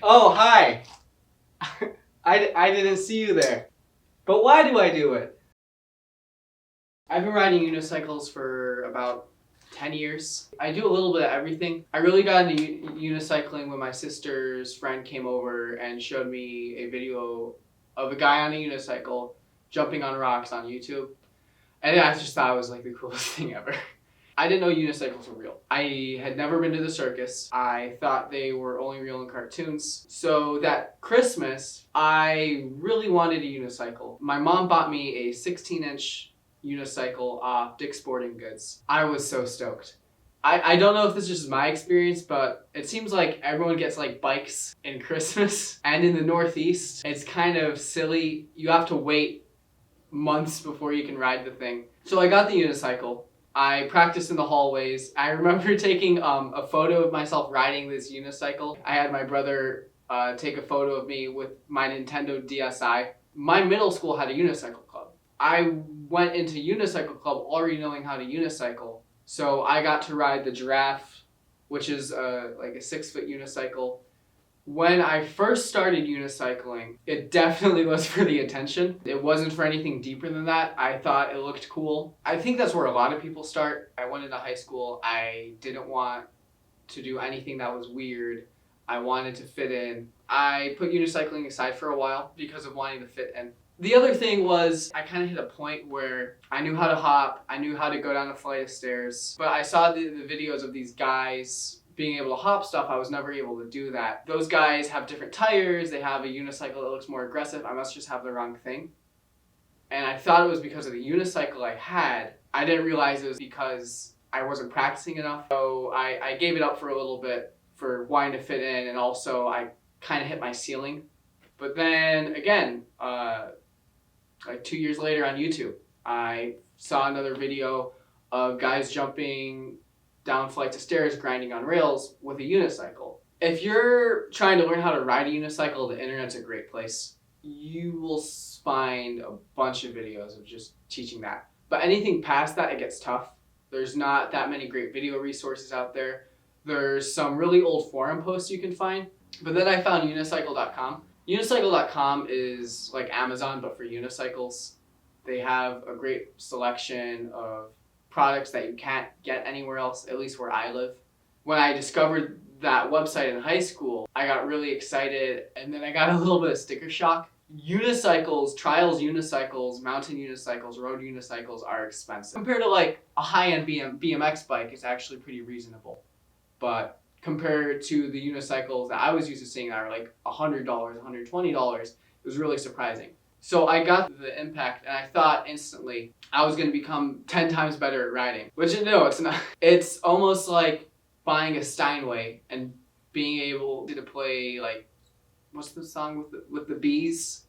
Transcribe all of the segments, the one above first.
Oh, hi. I didn't see you there. But why do I do it? I've been riding unicycles for about 10 years. I do a little bit of everything. I really got into unicycling when my sister's friend came over and showed me a video of a guy on a unicycle jumping on rocks on YouTube. And I just thought it was like the coolest thing ever. I didn't know unicycles were real. I had never been to the circus. I thought they were only real in cartoons. So that Christmas, I really wanted a unicycle. My mom bought me a 16-inch unicycle off Dick's Sporting Goods. I was so stoked. I don't know if this is just my experience, but it seems like everyone gets like bikes in Christmas. And in the Northeast, it's kind of silly. You have to wait months before you can ride the thing. So I got the unicycle. I practiced in the hallways. I remember taking a photo of myself riding this unicycle. I had my brother take a photo of me with my Nintendo DSi. My middle school had a unicycle club. I went into unicycle club already knowing how to unicycle. So I got to ride the Giraffe, which is like a 6-foot unicycle. When I first started unicycling, it definitely was for the attention. It wasn't for anything deeper than that. I thought it looked cool. I think that's where a lot of people start. I went into high school. I didn't want to do anything that was weird. I wanted to fit in. I put unicycling aside for a while because of wanting to fit in. The other thing was I kind of hit a point where I knew how to hop. I knew how to go down a flight of stairs. But I saw the videos of these guys being able to hop stuff. I was never able to do that. Those guys have different tires. They have a unicycle that looks more aggressive. I must just have the wrong thing. And I thought it was because of the unicycle I had. I didn't realize it was because I wasn't practicing enough. So I gave it up for a little bit for wanting to fit in, and also I kind of hit my ceiling. But then again, like 2 years later on YouTube, I saw another video of guys jumping down flights of stairs, grinding on rails with a unicycle. If you're trying to learn how to ride a unicycle, the internet's a great place. You will find a bunch of videos of just teaching that. But anything past that, it gets tough. There's not that many great video resources out there. There's some really old forum posts you can find. But then I found unicycle.com. Unicycle.com is like Amazon, but for unicycles. They have a great selection of products that you can't get anywhere else, at least where I live. When I discovered that website in high school, I got really excited, and then I got a little bit of sticker shock. Unicycles, trials unicycles, mountain unicycles, road unicycles are expensive. Compared to like a high-end BMX bike, it's actually pretty reasonable. But compared to the unicycles that I was used to seeing that are like $100, $120, it was really surprising. So I got the Impact, and I thought instantly I was going to become 10 times better at riding. Which, no, it's not. It's almost like buying a Steinway and being able to play, like, what's the song with the bees?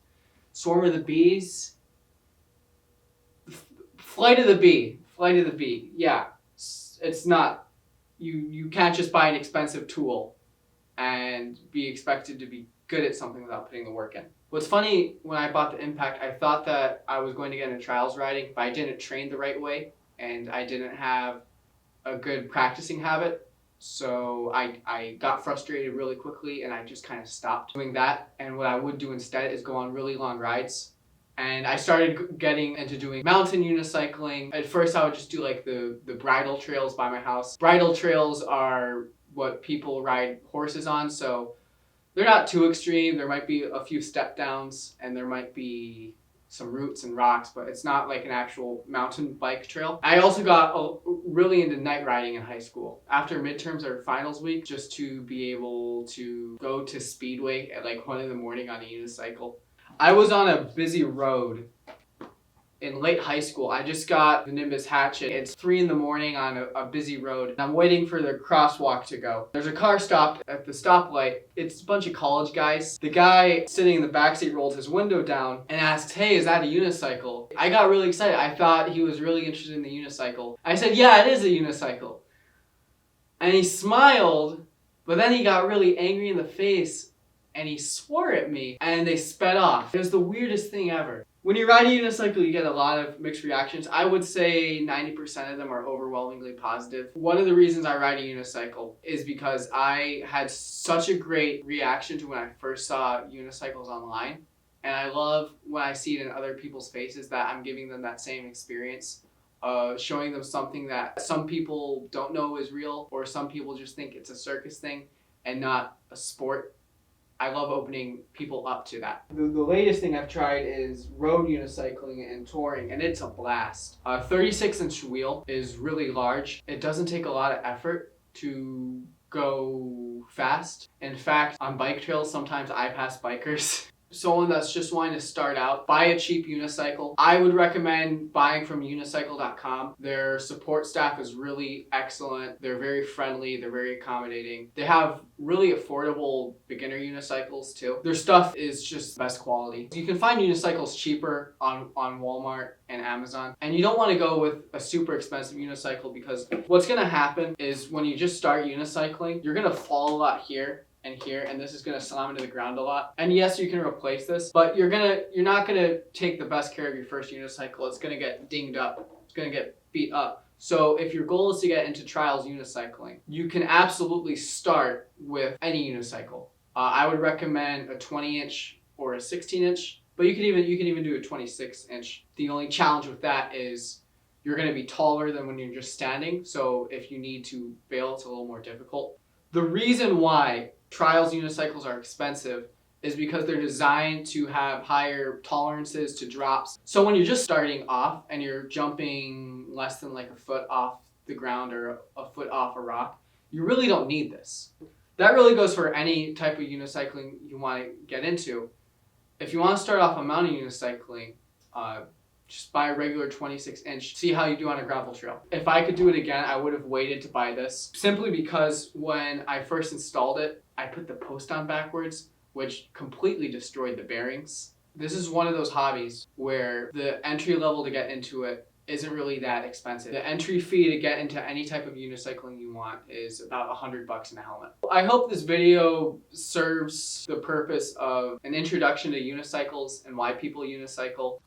Swarm of the Bees? Flight of the Bee. Flight of the Bee. Yeah. It's not. You can't just buy an expensive tool and be expected to be good at something without putting the work in. What's funny, when I bought the Impact, I thought that I was going to get into trials riding, but I didn't train the right way, and I didn't have a good practicing habit. So I got frustrated really quickly, and I just kind of stopped doing that. And what I would do instead is go on really long rides. And I started getting into doing mountain unicycling. At first, I would just do like the bridle trails by my house. Bridle trails are what people ride horses on, so they're not too extreme. There might be a few step downs, and there might be some roots and rocks, but it's not like an actual mountain bike trail. I also got really into night riding in high school. After midterms or finals week, just to be able to go to Speedway at like 1 a.m. on a unicycle. I was on a busy road in late high school. I just got the Nimbus Hatchet. It's 3 a.m. on a busy road. I'm waiting for the crosswalk to go. There's a car stopped at the stoplight. It's a bunch of college guys. The guy sitting in the backseat rolled his window down and asked, "Hey, is that a unicycle?" I got really excited. I thought he was really interested in the unicycle. I said, "Yeah, it is a unicycle." And he smiled, but then he got really angry in the face and he swore at me, and they sped off. It was the weirdest thing ever. When you ride a unicycle, you get a lot of mixed reactions. I would say 90% of them are overwhelmingly positive. One of the reasons I ride a unicycle is because I had such a great reaction to when I first saw unicycles online. And I love when I see it in other people's faces that I'm giving them that same experience. Showing them something that some people don't know is real, or some people just think it's a circus thing and not a sport. I love opening people up to that. The latest thing I've tried is road unicycling and touring, and it's a blast. A 36-inch wheel is really large. It doesn't take a lot of effort to go fast. In fact, on bike trails, sometimes I pass bikers. Someone that's just wanting to start out, buy a cheap unicycle. I would recommend buying from unicycle.com. Their support staff is really excellent. They're very friendly. They're very accommodating. They have really affordable beginner unicycles too. Their stuff is just best quality. You can find unicycles cheaper on Walmart and Amazon. And you don't want to go with a super expensive unicycle, because what's going to happen is when you just start unicycling, you're going to fall a lot here and here, and this is going to slam into the ground a lot. And yes, you can replace this, but you're not going to take the best care of your first unicycle. It's going to get dinged up. It's going to get beat up. So if your goal is to get into trials unicycling, you can absolutely start with any unicycle. I would recommend a 20-inch or a 16-inch, but you can even do a 26-inch. The only challenge with that is you're going to be taller than when you're just standing. So if you need to bail, it's a little more difficult. The reason why trials unicycles are expensive is because they're designed to have higher tolerances to drops. So when you're just starting off and you're jumping less than like a foot off the ground or a foot off a rock, you really don't need this. That really goes for any type of unicycling you want to get into. If you want to start off on mountain unicycling, just buy a regular 26-inch, see how you do on a gravel trail. If I could do it again, I would have waited to buy this, simply because when I first installed it, I put the post on backwards, which completely destroyed the bearings. This is one of those hobbies where the entry level to get into it isn't really that expensive. The entry fee to get into any type of unicycling you want is about $100 and a helmet. I hope this video serves the purpose of an introduction to unicycles and why people unicycle.